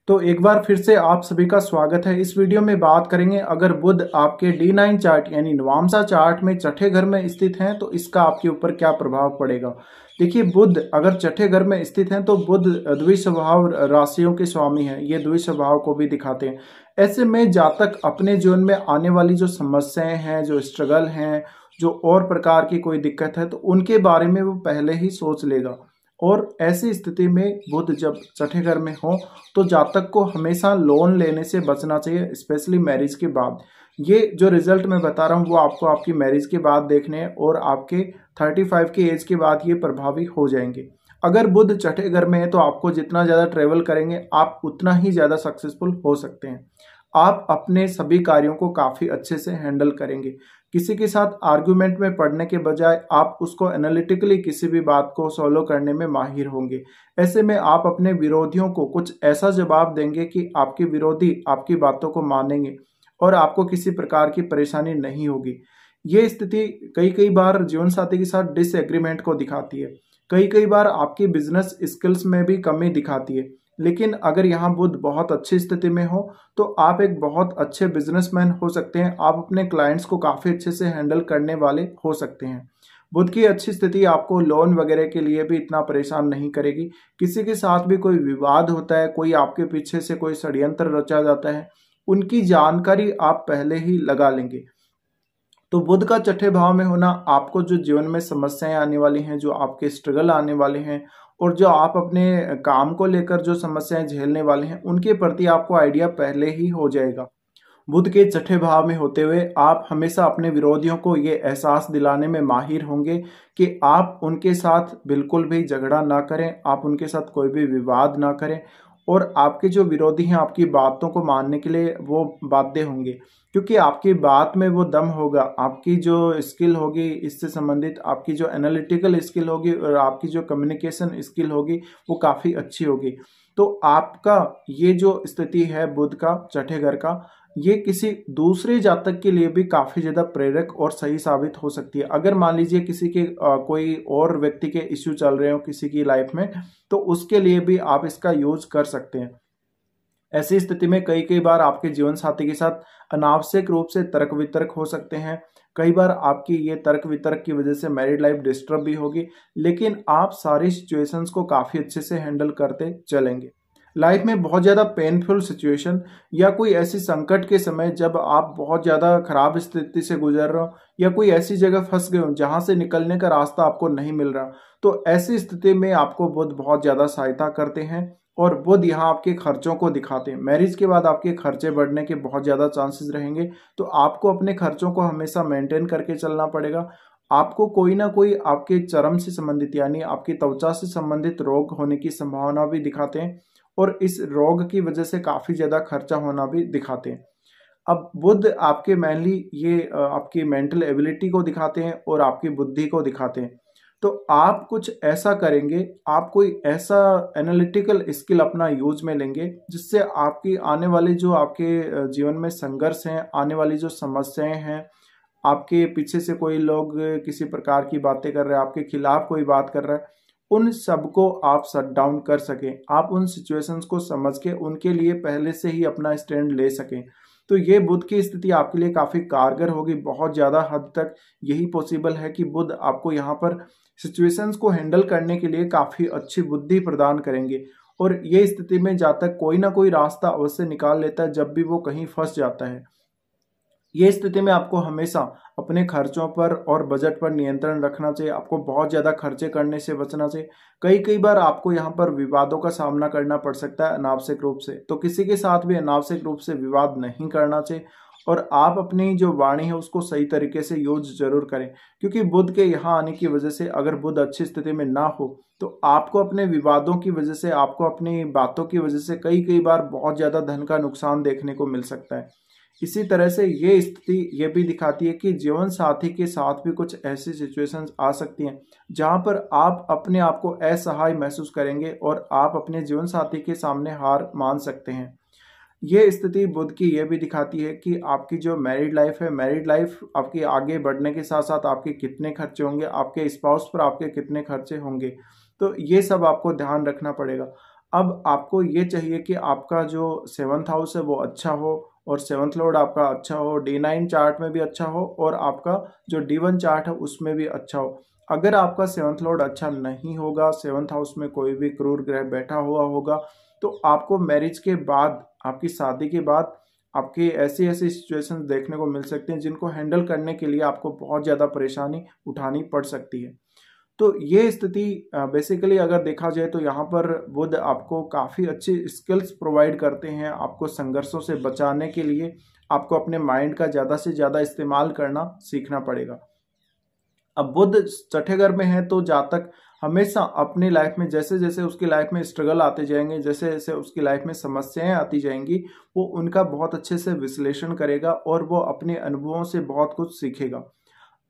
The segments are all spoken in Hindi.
तो एक बार फिर से आप सभी का स्वागत है। इस वीडियो में बात करेंगे अगर बुध आपके D9 चार्ट यानी नवांशा चार्ट में छठे घर में स्थित हैं तो इसका आपके ऊपर क्या प्रभाव पड़ेगा। देखिए, बुध अगर छठे घर में स्थित हैं तो बुध द्विस्वभाव राशियों के स्वामी हैं, ये द्विस्वभाव को भी दिखाते हैं। ऐसे में जातक अपने जीवन में आने वाली जो समस्याएं हैं, जो स्ट्रगल हैं, जो और प्रकार की कोई दिक्कत है तो उनके बारे में वो पहले ही सोच लेगा। और ऐसी स्थिति में बुध जब छठे घर में हो तो जातक को हमेशा लोन लेने से बचना चाहिए, स्पेशली मैरिज के बाद। ये जो रिजल्ट मैं बता रहा हूँ वो आपको आपकी मैरिज के बाद देखने हैं और आपके 35 की एज के बाद ये प्रभावी हो जाएंगे। अगर बुध छठे घर में है तो आपको जितना ज़्यादा ट्रेवल करेंगे आप उतना ही ज़्यादा सक्सेसफुल हो सकते हैं। आप अपने सभी कार्यों को काफ़ी अच्छे से हैंडल करेंगे। किसी के साथ आर्गुमेंट में पड़ने के बजाय आप उसको एनालिटिकली किसी भी बात को सॉल्व करने में माहिर होंगे। ऐसे में आप अपने विरोधियों को कुछ ऐसा जवाब देंगे कि आपके विरोधी आपकी बातों को मानेंगे और आपको किसी प्रकार की परेशानी नहीं होगी। ये स्थिति कई कई बार जीवन साथी के साथ डिसएग्रीमेंट को दिखाती है, कई कई बार आपकी बिजनेस स्किल्स में भी कमी दिखाती है। लेकिन अगर यहाँ बुध बहुत अच्छी स्थिति में हो तो आप एक बहुत अच्छे बिजनेसमैन हो सकते हैं। आप अपने क्लाइंट्स को काफ़ी अच्छे से हैंडल करने वाले हो सकते हैं। बुध की अच्छी स्थिति आपको लोन वगैरह के लिए भी इतना परेशान नहीं करेगी। किसी के साथ भी कोई विवाद होता है, कोई आपके पीछे से कोई षड्यंत्र रचा जाता है, उनकी जानकारी आप पहले ही लगा लेंगे। तो बुध का छठे भाव में होना आपको जो जीवन में समस्याएं आने वाली हैं, जो आपके स्ट्रगल आने वाले हैं और जो आप अपने काम को लेकर जो समस्याएं झेलने वाले हैं उनके प्रति आपको आइडिया पहले ही हो जाएगा। बुध के छठे भाव में होते हुए आप हमेशा अपने विरोधियों को ये एहसास दिलाने में माहिर होंगे कि आप उनके साथ बिल्कुल भी झगड़ा ना करें, आप उनके साथ कोई भी विवाद ना करें और आपके जो विरोधी हैं आपकी बातों को मानने के लिए वो बाध्य होंगे, क्योंकि आपकी बात में वो दम होगा। आपकी जो स्किल होगी इससे संबंधित, आपकी जो एनालिटिकल स्किल होगी और आपकी जो कम्युनिकेशन स्किल होगी वो काफ़ी अच्छी होगी। तो आपका ये जो स्थिति है बुध का छठे घर का, ये किसी दूसरे जातक के लिए भी काफ़ी ज़्यादा प्रेरक और सही साबित हो सकती है। अगर मान लीजिए किसी के कोई और व्यक्ति के इश्यू चल रहे हो किसी की लाइफ में, तो उसके लिए भी आप इसका यूज कर सकते हैं। ऐसी स्थिति में कई कई बार आपके जीवन साथी के साथ अनावश्यक रूप से तर्क वितर्क हो सकते हैं। कई बार आपकी ये तर्क वितर्क की वजह से मैरिड लाइफ डिस्टर्ब भी होगी, लेकिन आप सारी सिचुएशंस को काफ़ी अच्छे से हैंडल करते चलेंगे। लाइफ में बहुत ज़्यादा पेनफुल सिचुएशन या कोई ऐसी संकट के समय जब आप बहुत ज़्यादा खराब स्थिति से गुजर रहे हो या कोई ऐसी जगह फंस गए हो जहाँ से निकलने का रास्ता आपको नहीं मिल रहा, तो ऐसी स्थिति में आपको बुध बहुत ज़्यादा सहायता करते हैं और बुध यहाँ आपके खर्चों को दिखाते हैं। मैरिज के बाद आपके खर्चे बढ़ने के बहुत ज़्यादा चांसेस रहेंगे, तो आपको अपने खर्चों को हमेशा मेंटेन करके चलना पड़ेगा। आपको कोई ना कोई आपके चर्म से संबंधित यानी आपकी त्वचा से संबंधित रोग होने की संभावना भी दिखाते हैं और इस रोग की वजह से काफ़ी ज़्यादा खर्चा होना भी दिखाते हैं। अब बुध आपके मेनली ये आपकी मेंटल एबिलिटी को दिखाते हैं और आपकी बुद्धि को दिखाते हैं। तो आप कुछ ऐसा करेंगे, आप कोई ऐसा एनालिटिकल स्किल अपना यूज में लेंगे जिससे आपकी आने वाले जो आपके जीवन में संघर्ष हैं, आने वाली जो समस्याएं हैं, आपके पीछे से कोई लोग किसी प्रकार की बातें कर रहे हैं, आपके खिलाफ कोई बात कर रहा है, उन सबको आप शट डाउन कर सकें। आप उन सिचुएशंस को समझ के उनके लिए पहले से ही अपना स्टैंड ले सकें। तो ये बुध की स्थिति आपके लिए काफ़ी कारगर होगी। बहुत ज़्यादा हद तक यही पॉसिबल है कि बुध आपको यहाँ पर सिचुएशंस को हैंडल करने के लिए काफ़ी अच्छी बुद्धि प्रदान करेंगे और ये स्थिति में जातक कोई ना कोई रास्ता अवश्य निकाल लेता है जब भी वो कहीं फंस जाता है। ये स्थिति में आपको हमेशा अपने खर्चों पर और बजट पर नियंत्रण रखना चाहिए। आपको बहुत ज़्यादा खर्चे करने से बचना चाहिए। कई कई बार आपको यहाँ पर विवादों का सामना करना पड़ सकता है अनावश्यक रूप से, तो किसी के साथ भी अनावश्यक रूप से विवाद नहीं करना चाहिए और आप अपनी जो वाणी है उसको सही तरीके से यूज जरूर करें, क्योंकि बुध के यहाँ आने की वजह से अगर बुध अच्छी स्थिति में ना हो तो आपको अपने विवादों की वजह से, आपको अपनी बातों की वजह से कई कई बार बहुत ज़्यादा धन का नुकसान देखने को मिल सकता है। इसी तरह से ये स्थिति ये भी दिखाती है कि जीवन साथी के साथ भी कुछ ऐसी सिचुएशंस आ सकती हैं जहां पर आप अपने आप को असहाय महसूस करेंगे और आप अपने जीवन साथी के सामने हार मान सकते हैं। ये स्थिति बुध की ये भी दिखाती है कि आपकी जो मैरिड लाइफ है, मैरिड लाइफ आपकी आगे बढ़ने के साथ साथ आपके कितने खर्चे होंगे, आपके स्पाउस पर आपके कितने खर्चे होंगे, तो ये सब आपको ध्यान रखना पड़ेगा। अब आपको ये चाहिए कि आपका जो 7th हाउस है वो अच्छा हो और 7th लॉर्ड आपका अच्छा हो, D9 चार्ट में भी अच्छा हो और आपका जो D1 चार्ट है उसमें भी अच्छा हो। अगर आपका 7th लॉर्ड अच्छा नहीं होगा, 7th हाउस में कोई भी क्रूर ग्रह बैठा हुआ होगा, तो आपको मैरिज के बाद, आपकी शादी के बाद आपकी ऐसी ऐसी सिचुएशन देखने को मिल सकती हैं जिनको हैंडल करने के लिए आपको बहुत ज़्यादा परेशानी उठानी पड़ सकती है। तो ये स्थिति बेसिकली अगर देखा जाए तो यहाँ पर बुध आपको काफ़ी अच्छी स्किल्स प्रोवाइड करते हैं। आपको संघर्षों से बचाने के लिए आपको अपने माइंड का ज़्यादा से ज़्यादा इस्तेमाल करना सीखना पड़ेगा। अब बुध छठे घर में है तो जातक हमेशा अपनी लाइफ में जैसे जैसे उसकी लाइफ में स्ट्रगल आते जाएंगे, जैसे जैसे उसकी लाइफ में समस्याएं आती जाएंगी, वो उनका बहुत अच्छे से विश्लेषण करेगा और वो अपने अनुभवों से बहुत कुछ सीखेगा।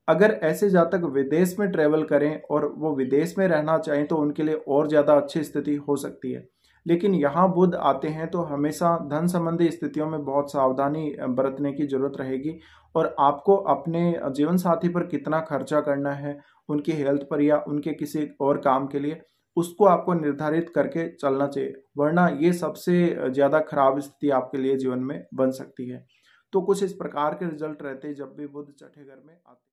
अगर ऐसे जातक विदेश में ट्रेवल करें और वो विदेश में रहना चाहें तो उनके लिए और ज़्यादा अच्छी स्थिति हो सकती है। लेकिन यहाँ बुध आते हैं तो हमेशा धन संबंधी स्थितियों में बहुत सावधानी बरतने की जरूरत रहेगी और आपको अपने जीवन साथी पर कितना खर्चा करना है, उनकी हेल्थ पर या उनके किसी और काम के लिए, उसको आपको निर्धारित करके चलना चाहिए, वरना ये सबसे ज़्यादा खराब स्थिति आपके लिए जीवन में बन सकती है। तो कुछ इस प्रकार के रिजल्ट रहते हैं जब भी बुध छठे घर में आते हैं।